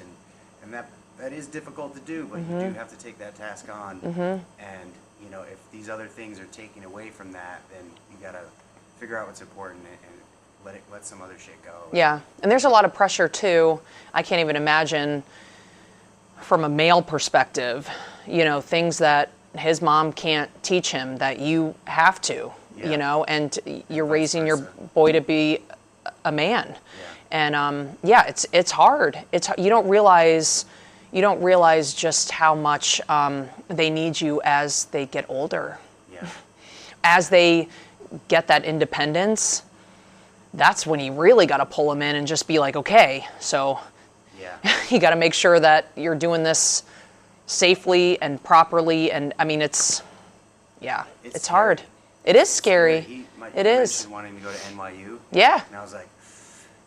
[SPEAKER 1] and that is difficult to do, but you do have to take that task on. And if these other things are taking away from that, then you gotta figure out what's important and let some other shit go.
[SPEAKER 2] Yeah, and there's a lot of pressure too. I can't even imagine from a male perspective, things that his mom can't teach him that you have to, and you're raising your boy to be a man. Yeah. And it's hard. You don't realize just how much they need you as they get older. Yeah. As they get that independence, that's when you really got to pull them in and just be like, okay, so you got to make sure that you're doing this safely and properly. And I mean, it's hard. It is scary.
[SPEAKER 1] He
[SPEAKER 2] It is.
[SPEAKER 1] mentioned wanting to go to NYU.
[SPEAKER 2] Yeah.
[SPEAKER 1] And I was like,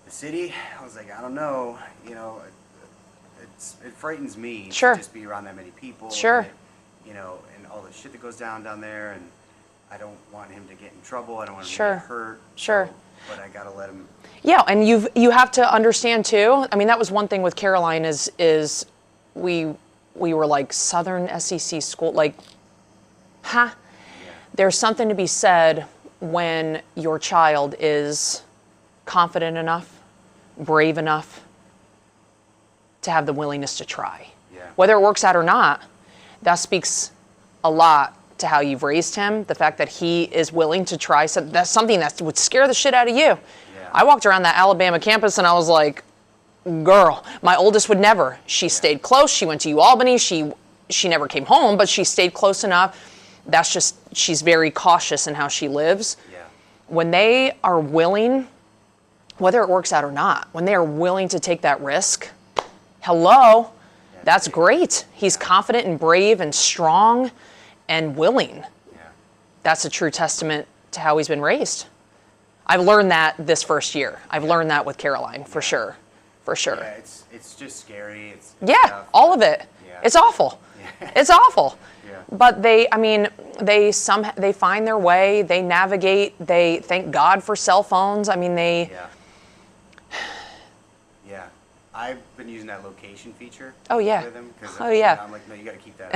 [SPEAKER 1] the city? I was like, I don't know. It frightens me
[SPEAKER 2] Sure.
[SPEAKER 1] to just be around that many people.
[SPEAKER 2] Sure.
[SPEAKER 1] And and all the shit that goes down there. And I don't want him to get in trouble. I don't want him
[SPEAKER 2] Sure.
[SPEAKER 1] to get hurt.
[SPEAKER 2] Sure.
[SPEAKER 1] But I gotta let him.
[SPEAKER 2] Yeah, and you have to understand too. I mean, that was one thing with Caroline is we were like Southern SEC school, like, huh?
[SPEAKER 1] Yeah.
[SPEAKER 2] There's something to be said when your child is confident enough, brave enough to have the willingness to try.
[SPEAKER 1] Yeah.
[SPEAKER 2] Whether it works out or not, that speaks a lot to how you've raised him. The fact that he is willing to try, so that's something that would scare the shit out of you.
[SPEAKER 1] Yeah.
[SPEAKER 2] I walked around that Alabama campus and I was like, girl, my oldest would never. She stayed close. She went to UAlbany. She never came home, but she stayed close enough. That's just, she's very cautious in how she lives.
[SPEAKER 1] Yeah.
[SPEAKER 2] When they are willing, whether it works out or not, when they are willing to take that risk, hello, that's great. He's confident and brave and strong and willing.
[SPEAKER 1] Yeah.
[SPEAKER 2] That's a true testament to how he's been raised. I've learned that this first year. I've learned that with Caroline, for sure. For sure.
[SPEAKER 1] Yeah, it's just scary. It's
[SPEAKER 2] Yeah,
[SPEAKER 1] tough,
[SPEAKER 2] all of it.
[SPEAKER 1] Yeah.
[SPEAKER 2] It's awful.
[SPEAKER 1] Yeah.
[SPEAKER 2] It's awful.
[SPEAKER 1] Yeah.
[SPEAKER 2] But they find their way, they navigate, they thank God for cell phones. I mean,
[SPEAKER 1] Yeah. Yeah. I've been using that location feature.
[SPEAKER 2] Oh, yeah.
[SPEAKER 1] With him,
[SPEAKER 2] Oh, yeah.
[SPEAKER 1] I'm like, no, you got to keep that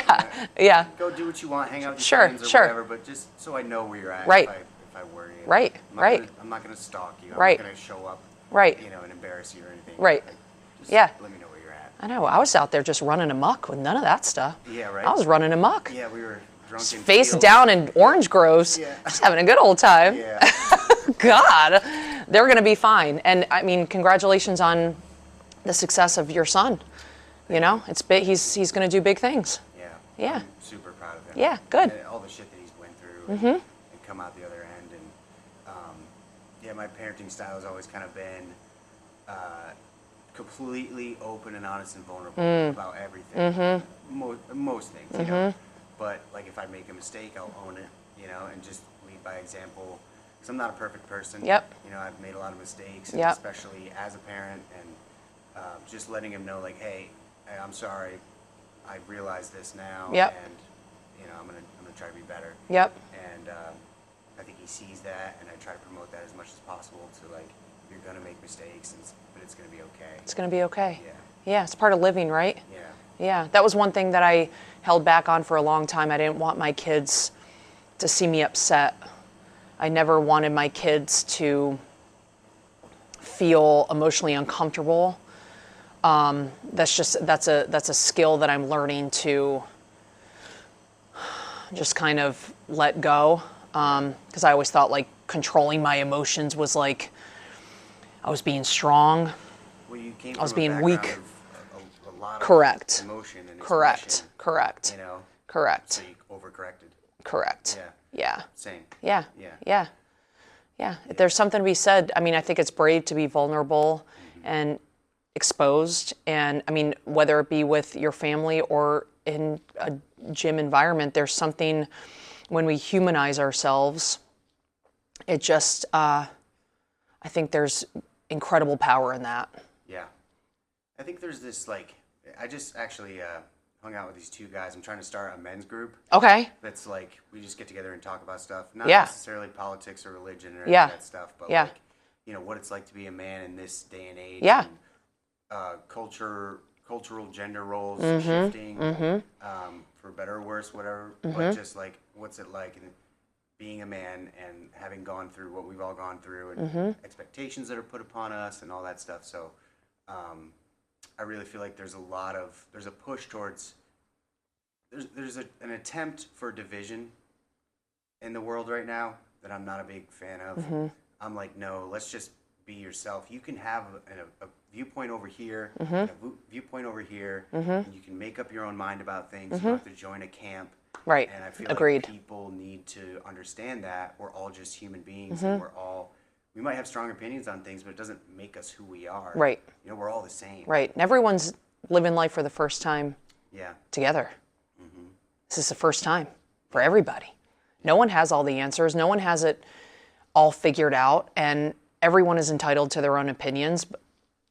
[SPEAKER 1] up.
[SPEAKER 2] yeah.
[SPEAKER 1] Go do what you want, hang out with your
[SPEAKER 2] Sure,
[SPEAKER 1] friends or
[SPEAKER 2] sure.
[SPEAKER 1] whatever, but just so I know where you're at.
[SPEAKER 2] Right.
[SPEAKER 1] If I worry.
[SPEAKER 2] Right, right.
[SPEAKER 1] I'm not going to stalk you. I'm
[SPEAKER 2] Right.
[SPEAKER 1] not going to show up.
[SPEAKER 2] Right.
[SPEAKER 1] And embarrass you or anything.
[SPEAKER 2] Right.
[SPEAKER 1] Like, just
[SPEAKER 2] Yeah.
[SPEAKER 1] Let me know where you're at.
[SPEAKER 2] I know. I was out there just running amok with none of that stuff.
[SPEAKER 1] Yeah, right.
[SPEAKER 2] I was running amok.
[SPEAKER 1] Yeah, we were drunk in
[SPEAKER 2] Face
[SPEAKER 1] fields.
[SPEAKER 2] down in orange groves,
[SPEAKER 1] Yeah.
[SPEAKER 2] just having a good old time.
[SPEAKER 1] Yeah.
[SPEAKER 2] God, they're going to be fine. And I mean, congratulations on the success of your son. You know, it's big. He's going to do big things.
[SPEAKER 1] Yeah.
[SPEAKER 2] Yeah.
[SPEAKER 1] I'm super proud of him.
[SPEAKER 2] Yeah, good.
[SPEAKER 1] And all the shit that he's went through and come out the other end. And yeah, my parenting style has always kind of been completely open and honest and vulnerable about everything. Most things, you know. But like if I make a mistake, I'll own it, and just lead by example. Because I'm not a perfect person.
[SPEAKER 2] Yep.
[SPEAKER 1] I've made a lot of mistakes, and
[SPEAKER 2] Yep.
[SPEAKER 1] especially as a parent, and just letting him know, like, hey, I'm sorry, I realize this now,
[SPEAKER 2] Yep.
[SPEAKER 1] and I'm gonna try to be better.
[SPEAKER 2] Yep.
[SPEAKER 1] And I think he sees that, and I try to promote that as much as possible. To like, you're gonna make mistakes, but it's gonna be okay.
[SPEAKER 2] It's going to be okay.
[SPEAKER 1] Yeah.
[SPEAKER 2] Yeah, it's part of living, right?
[SPEAKER 1] Yeah.
[SPEAKER 2] Yeah, that was one thing that I held back on for a long time. I didn't want my kids to see me upset. I never wanted my kids to feel emotionally uncomfortable. That's a skill that I'm learning to just kind of let go. Because I always thought like controlling my emotions was like I was being strong.
[SPEAKER 1] Well, you came
[SPEAKER 2] I was
[SPEAKER 1] from a
[SPEAKER 2] being
[SPEAKER 1] background
[SPEAKER 2] weak.
[SPEAKER 1] of a lot of
[SPEAKER 2] Correct.
[SPEAKER 1] emotion and
[SPEAKER 2] Correct.
[SPEAKER 1] expression,
[SPEAKER 2] Correct. Correct.
[SPEAKER 1] So you overcorrected.
[SPEAKER 2] Correct.
[SPEAKER 1] Yeah.
[SPEAKER 2] Yeah.
[SPEAKER 1] Same.
[SPEAKER 2] Yeah.
[SPEAKER 1] Yeah.
[SPEAKER 2] Yeah. Yeah. There's something to be said. I mean, I think it's brave to be vulnerable and exposed. And I mean, whether it be with your family or in a gym environment, there's something when we humanize ourselves, it just, I think there's incredible power in that.
[SPEAKER 1] Yeah. I think there's this, like, I just actually hung out with these two guys. I'm trying to start a men's group.
[SPEAKER 2] Okay.
[SPEAKER 1] That's like, we just get together and talk about stuff. Not
[SPEAKER 2] Yeah.
[SPEAKER 1] necessarily politics or religion or any
[SPEAKER 2] Yeah.
[SPEAKER 1] of that stuff, but
[SPEAKER 2] Yeah.
[SPEAKER 1] like, what it's like to be a man in this day and age.
[SPEAKER 2] Yeah.
[SPEAKER 1] And, cultural gender roles shifting, for better or worse, whatever. But just like, what's it like and being a man and having gone through what we've all gone through and expectations that are put upon us and all that stuff. So I really feel like there's a push towards, there's an attempt for division in the world right now that I'm not a big fan of. I'm like, no, let's just be yourself. You can have a viewpoint over here, a viewpoint over here, and you can make up your own mind about things. You don't have to join a camp.
[SPEAKER 2] Right.
[SPEAKER 1] And I feel
[SPEAKER 2] Agreed.
[SPEAKER 1] like people need to understand that we're all just human beings, and we might have strong opinions on things, but it doesn't make us who we are.
[SPEAKER 2] Right.
[SPEAKER 1] We're all the same.
[SPEAKER 2] Right. And everyone's living life for the first time
[SPEAKER 1] Yeah.
[SPEAKER 2] together. This is the first time for everybody. No one has all the answers. No one has it all figured out, and everyone is entitled to their own opinions.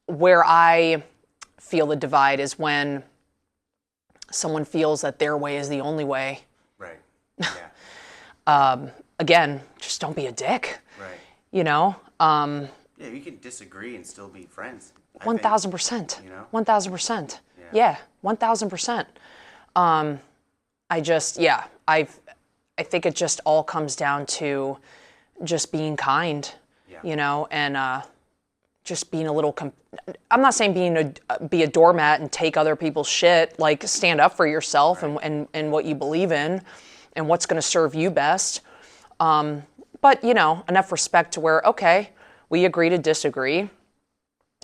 [SPEAKER 2] Where I feel the divide is when someone feels that their way is the only way.
[SPEAKER 1] Right. Yeah.
[SPEAKER 2] Again, just don't be a dick.
[SPEAKER 1] Right.
[SPEAKER 2] You know?
[SPEAKER 1] Yeah, you can disagree and still be friends.
[SPEAKER 2] 1,000%.
[SPEAKER 1] You know?
[SPEAKER 2] 1,000%. Yeah, 1,000%. I think it just all comes down to just being kind, you know, and just being a little. I'm not saying be a doormat and take other people's shit. Like, stand up for yourself and what you believe in, and what's going to serve you best. But you know, enough respect to where, okay, we agree to disagree.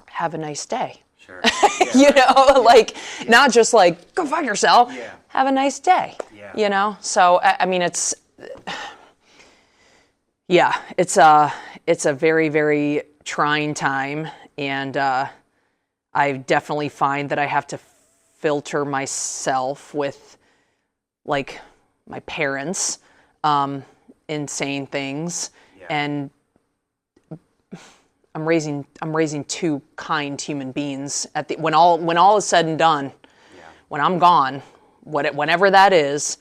[SPEAKER 2] Have a nice day.
[SPEAKER 1] Sure.
[SPEAKER 2] You know, like, not just like, go fuck yourself.
[SPEAKER 1] Yeah.
[SPEAKER 2] Have a nice day.
[SPEAKER 1] Yeah.
[SPEAKER 2] You know? So, I mean, it's a very, very trying time. And I definitely find that I have to filter myself with, like, my parents in saying things.
[SPEAKER 1] Yeah.
[SPEAKER 2] And I'm raising two kind human beings when all is said and done.
[SPEAKER 1] Yeah.
[SPEAKER 2] When I'm gone, whenever that is,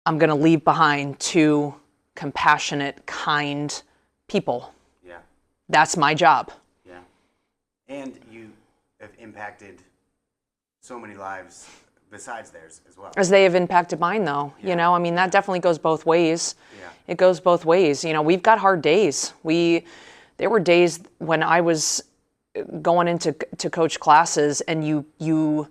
[SPEAKER 2] I'm going to leave behind two compassionate, kind people.
[SPEAKER 1] Yeah.
[SPEAKER 2] That's my job.
[SPEAKER 1] Yeah. And you have impacted so many lives besides theirs as well.
[SPEAKER 2] As they have impacted mine, though.
[SPEAKER 1] Yeah.
[SPEAKER 2] You know, I mean, that definitely goes both ways.
[SPEAKER 1] Yeah.
[SPEAKER 2] It goes both ways. You know, we've got hard days. There were days when I was going into coach classes, and you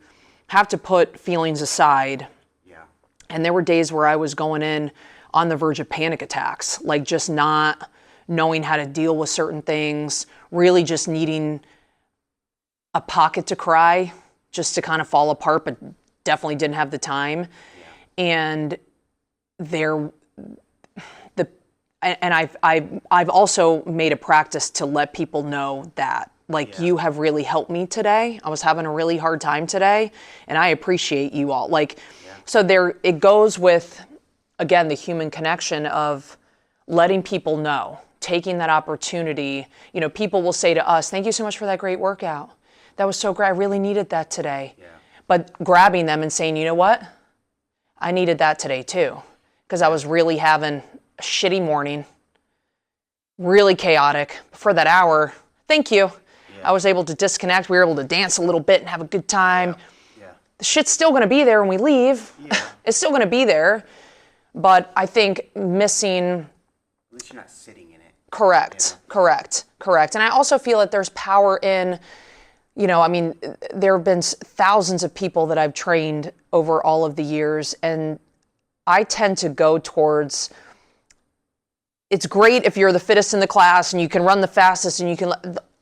[SPEAKER 2] have to put feelings aside.
[SPEAKER 1] Yeah.
[SPEAKER 2] And there were days where I was going in on the verge of panic attacks, like just not knowing how to deal with certain things, really just needing a pocket to cry, just to kind of fall apart, but definitely didn't have the time. Yeah. And I've also made a practice to let people know that, like, you have really helped me today. I was having a really hard time today, and I appreciate you all. Like, so it goes with, again, the human connection of letting people know, taking that opportunity. You know, people will say to us, "Thank you so much for that great workout. That was so great. I really needed that today." Yeah. But grabbing them and saying, "You know what? I needed that today too, because I was really having a shitty morning, really chaotic. For that hour, thank you. Yeah. I was able to disconnect. We were able to dance a little bit and have a good time. Yeah. Yeah. The shit's still going to be there when we leave. Yeah. It's still going to be there. But I think missing...
[SPEAKER 1] At least you're not sitting in it.
[SPEAKER 2] Correct. And I also feel that there's power in... You know, I mean, there have been thousands of people that I've trained over all of the years, and I tend to go towards, it's great if you're the fittest in the class and you can run the fastest and you can,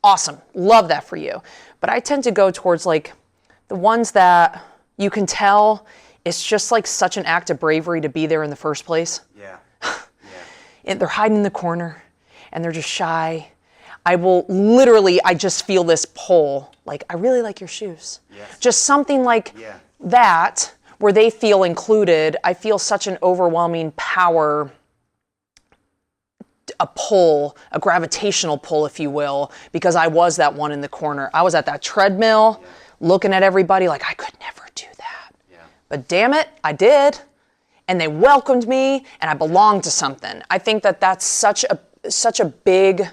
[SPEAKER 2] awesome, love that for you. But I tend to go towards, like, the ones that you can tell it's just like such an act of bravery to be there in the first place. Yeah. And they're hiding in the corner and they're just shy. I just feel this pull, like, I really like your shoes. Yes. Just something like that, where they feel included. I feel such an overwhelming power, a pull, a gravitational pull, if you will, because I was that one in the corner. I was at that treadmill looking at everybody like, I could never do that. Yeah. But damn it, I did. And they welcomed me, and I belonged to something. I think that that's such a big...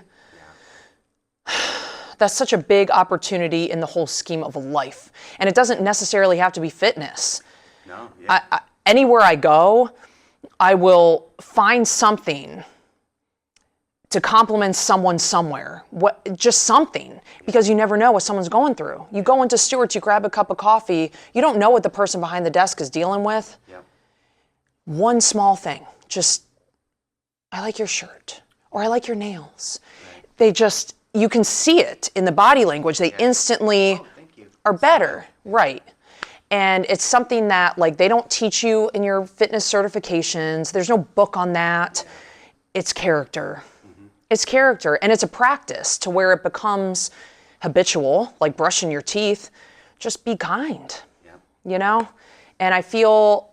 [SPEAKER 2] That's such a big opportunity in the whole scheme of life. And it doesn't necessarily have to be fitness. No, yeah. Anywhere I go, I will find something to compliment someone somewhere. Just something. Because you never know what someone's going through. You go into Stewart's, you grab a cup of coffee, you don't know what the person behind the desk is dealing with. Yeah. One small thing. Just, I like your shirt. Or I like your nails. Right. You can see it in the body language. They instantly are better. Right. And it's something that, like, they don't teach you in your fitness certifications. There's no book on that. It's character. Mm-hmm. It's character. And it's a practice to where it becomes habitual, like brushing your teeth. Just be kind, you know? And I feel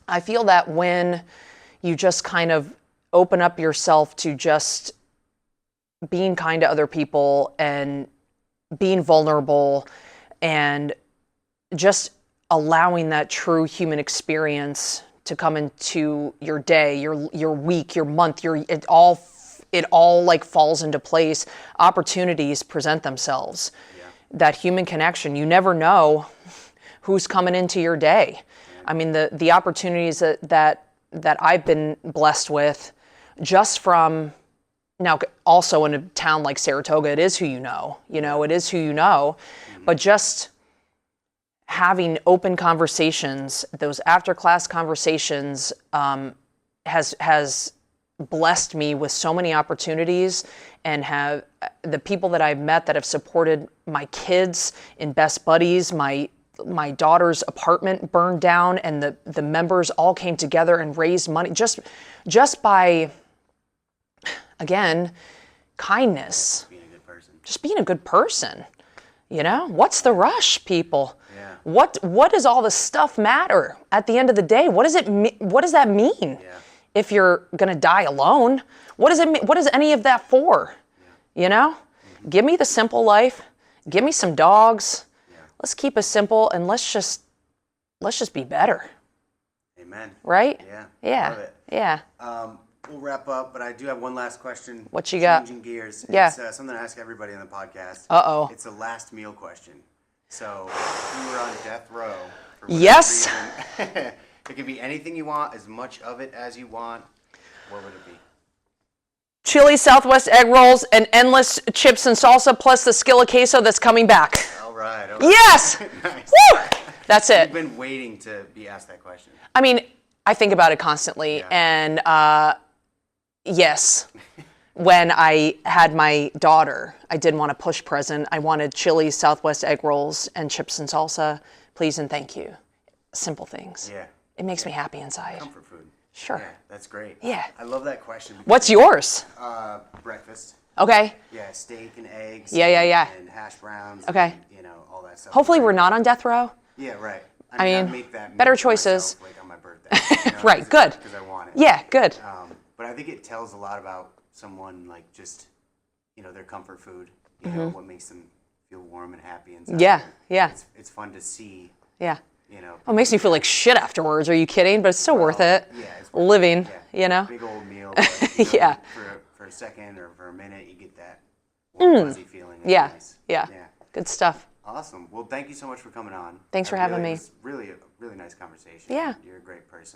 [SPEAKER 2] I feel that when you just kind of open up yourself to just being kind to other people and being vulnerable and just allowing that true human experience to come into your day, your week, your month, it all like falls into place. Opportunities present themselves. Yeah. That human connection, you never know who's coming into your day. I mean, the opportunities that I've been blessed with, just from now, also in a town like Saratoga, it is who you know. It is who you know. Mm-hmm. But just having open conversations, those after-class conversations, has blessed me with so many opportunities, and have the people that I've met that have supported my kids in Best Buddies, my daughter's apartment burned down, and the members all came together and raised money just by, again, kindness.
[SPEAKER 1] Being a good person.
[SPEAKER 2] Just being a good person. What's the rush, people?
[SPEAKER 1] Yeah.
[SPEAKER 2] What does all this stuff matter at the end of the day? What does that mean? Yeah. If you're gonna die alone, what does it mean? What is any of that for? Yeah. Mm-hmm. Give me the simple life. Give me some dogs. Yeah. Let's keep it simple, and let's just be better.
[SPEAKER 1] Amen.
[SPEAKER 2] Right?
[SPEAKER 1] Yeah.
[SPEAKER 2] Yeah.
[SPEAKER 1] Love it.
[SPEAKER 2] Yeah.
[SPEAKER 1] We'll wrap up, but I do have one last question.
[SPEAKER 2] What you got?
[SPEAKER 1] Changing gears.
[SPEAKER 2] Yeah.
[SPEAKER 1] It's something I ask everybody on the podcast.
[SPEAKER 2] Uh-oh.
[SPEAKER 1] It's a last meal question. So, if you were on death row for whatever
[SPEAKER 2] yes.
[SPEAKER 1] reason, it could be anything you want, as much of it as you want. What would it be?
[SPEAKER 2] Chili Southwest egg rolls and endless chips and salsa, plus the skillet queso that's coming back.
[SPEAKER 1] All right.
[SPEAKER 2] Yes.
[SPEAKER 1] Nice.
[SPEAKER 2] Woo! That's it.
[SPEAKER 1] You've been waiting to be asked that question.
[SPEAKER 2] I mean, I think about it constantly,
[SPEAKER 1] yeah.
[SPEAKER 2] And yes, when I had my daughter, I did want a push present. I wanted chili Southwest egg rolls and chips and salsa, please and thank you. Simple things.
[SPEAKER 1] Yeah.
[SPEAKER 2] It makes me happy inside.
[SPEAKER 1] Comfort food.
[SPEAKER 2] Sure.
[SPEAKER 1] Yeah, that's great.
[SPEAKER 2] Yeah.
[SPEAKER 1] I love that question.
[SPEAKER 2] What's yours?
[SPEAKER 1] Breakfast.
[SPEAKER 2] Okay.
[SPEAKER 1] Yeah, steak and eggs.
[SPEAKER 2] Yeah.
[SPEAKER 1] And hash browns.
[SPEAKER 2] Okay.
[SPEAKER 1] And, all that stuff.
[SPEAKER 2] Hopefully we're not on death row.
[SPEAKER 1] Yeah, right.
[SPEAKER 2] I mean,
[SPEAKER 1] make that
[SPEAKER 2] better
[SPEAKER 1] meal for
[SPEAKER 2] choices.
[SPEAKER 1] myself, like on my birthday.
[SPEAKER 2] Right, good.
[SPEAKER 1] Because I want it.
[SPEAKER 2] Yeah, good.
[SPEAKER 1] But I think it tells a lot about someone, like just, their comfort food. What makes them feel warm and happy inside.
[SPEAKER 2] Yeah.
[SPEAKER 1] It's fun to see.
[SPEAKER 2] Yeah. It makes me feel like shit afterwards. Are you kidding? But it's still worth it.
[SPEAKER 1] Yeah.
[SPEAKER 2] Living,
[SPEAKER 1] Big old meal. But,
[SPEAKER 2] yeah.
[SPEAKER 1] For a second or for a minute, you get that warm, fuzzy feeling. It's nice.
[SPEAKER 2] Yeah. Good stuff.
[SPEAKER 1] Awesome. Well, thank you so much for coming on.
[SPEAKER 2] Thanks for having me.
[SPEAKER 1] It was really a really nice conversation.
[SPEAKER 2] Yeah.
[SPEAKER 1] You're a great person.